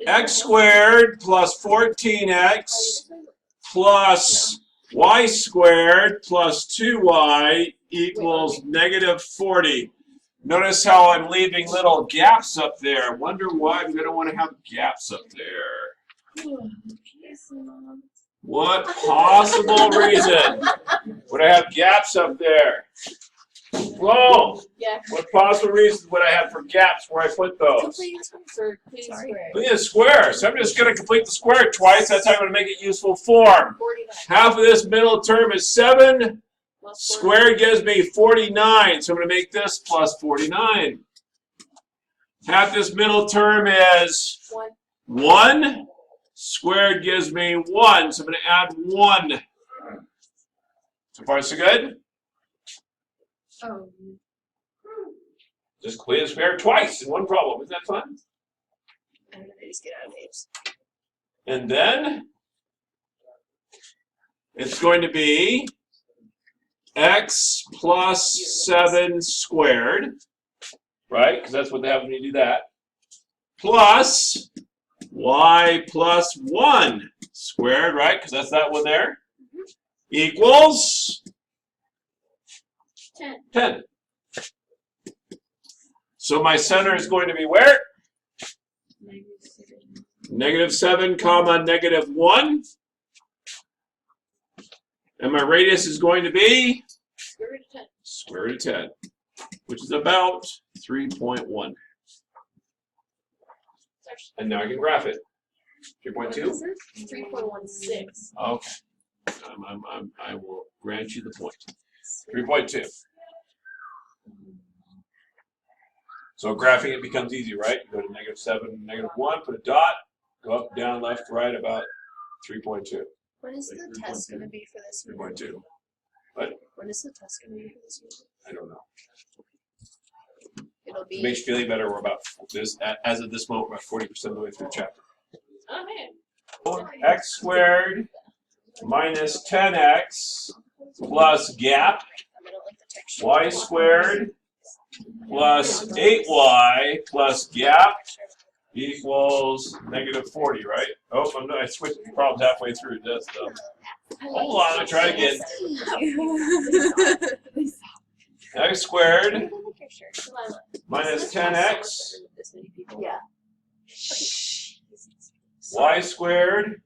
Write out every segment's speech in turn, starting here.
X squared plus 14x plus y squared plus 2y equals negative 40. Notice how I'm leaving little gaps up there. Wonder why I'm going to want to have gaps up there. What possible reason would I have gaps up there? Whoa! What possible reason would I have for gaps where I put those? Look at the square. So I'm just going to complete the square twice. That's how I'm going to make it useful form. Half of this middle term is 7. Squared gives me 49. So I'm going to make this plus 49. Half this middle term is 1. Squared gives me 1. So I'm going to add 1. So far, so good? Oh. Just complete the square twice in one problem. Isn't that fun? I'm going to just get out of names. And then it's going to be x plus 7 squared, right? Because that's what they have when you do that. Plus y plus 1 squared, right? Because that's that one there. Equals 10. So my center is going to be where? Negative 7 comma negative 1. And my radius is going to be? Square root of 10. Which is about 3.1. And now I can graph it. 3.2? 3.16. Okay. I will grant you the point. 3.2. So graphing it becomes easy, right? You go to negative 7, negative 1, put a dot, go up, down, left, right, about 3.2. When is the test going to be for this week? 3.2. What? When is the test going to be for this week? I don't know. It'll be. It makes you feel any better. We're about this, as of this moment, we're about 40% of the way through the chapter. Oh, man. X squared minus 10x plus gap y squared plus 8y plus gap equals negative 40, right? Oh, I switched problems halfway through. That's dumb. Hold on, I'll try again. X squared minus 10x y squared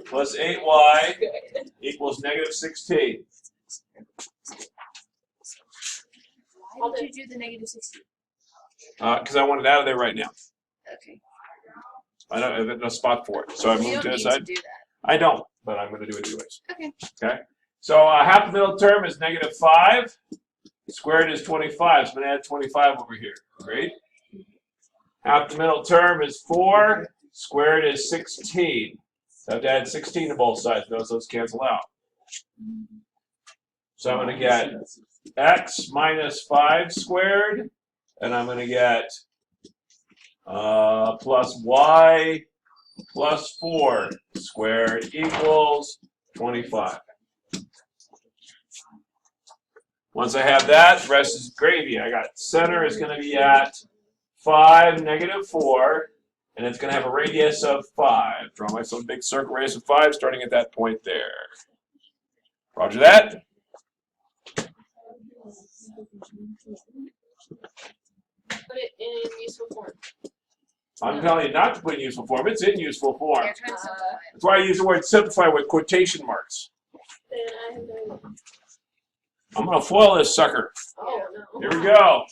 plus 8y equals negative 16. Why did you do the negative 16? Because I want it out of there right now. Okay. I don't have no spot for it. So I You moved don't to the need side. to do that. I don't, but I'm going to do it anyways. Okay. Okay. So half the middle term is negative 5. Squared is 25. So I'm going to add 25 over here. Great. Half the middle term is 4. Squared is 16. So I have to add 16 to both sides. Notice those cancel out. So I'm going to get x minus 5 squared, and I'm going to get plus y plus 4 squared equals 25. Once I have that, the rest is gravy. I got center is going to be at 5, negative 4, and it's going to have a radius of 5. Draw myself a big circle radius of 5 starting at that point there. Roger that. Put it in useful form. I'm telling you not to put in useful form. It's in useful form. You're trying to simplify. That's why I use the word simplify with quotation marks. Then I have no idea. I'm going to FOIL this sucker. Oh, no. Here we go.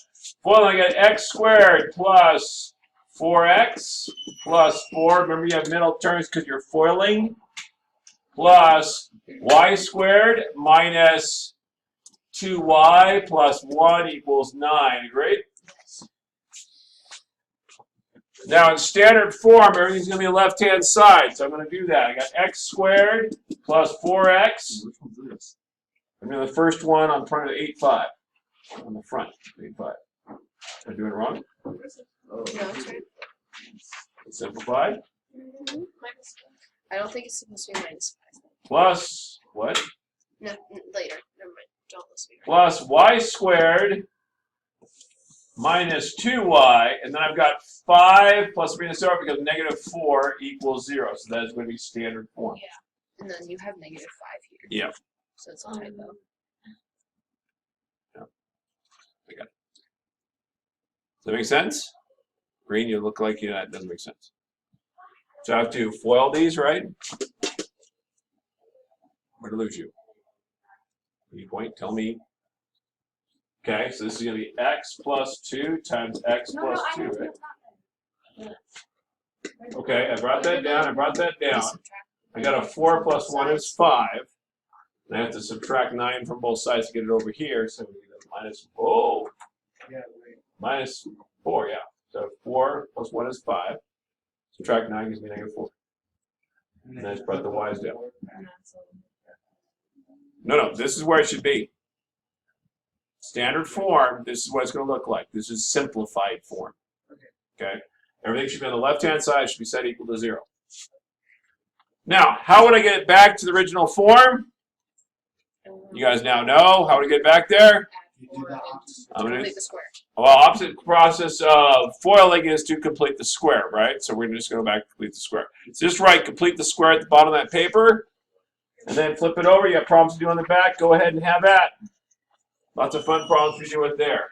FOIL, I got x squared plus 4x plus 4. Remember, you have middle terms because you're foiling. Plus y squared minus 2y plus 1 equals 9. Great. Now, in standard form, everything's going to be left-hand side, so I'm going to do that. I got x squared plus 4x. Which one's this? I'm doing the first one on front of 8.5. On the front, 8.5. Am I doing it wrong? Oh. No, it's right. It's simplified. Minus 5. I don't think it's supposed to be minus 5. Plus, what? No, later. Never mind. Don't listen to me. Plus y squared minus 2y, and then I've got 5 plus or minus 0 because negative 4 equals 0. So that is going to be standard form. Yeah. And then you have negative 5 here. Yeah. So it's a typo. Yeah. I got it. Does that make sense? Green, you look like that doesn't make sense. So I have to FOIL these, right? Where to lose you? You point, tell me. Okay, so this is going to be x plus 2 times x plus 2, right? Okay, I brought that down, I got a 4 plus 1 is 5. And I have to subtract 9 from both sides to get it over here. So we need a minus 4, yeah. So 4 plus 1 is 5. Subtract 9 gives me negative 4. And I just brought the y's down. No, this is where it should be. Standard form, this is what it's going to look like. This is simplified form. Okay? Everything should be on the left-hand side, should be set equal to 0. Now, how would I get it back to the original form? You guys now know. How would I get back there? Complete the square. Well, opposite process of foiling is to complete the square, right? So we're just going to go back to complete the square. So just write complete the square at the bottom of that paper, and then flip it over. You got problems to do on the back. Go ahead and have at. Lots of fun problems to do with there.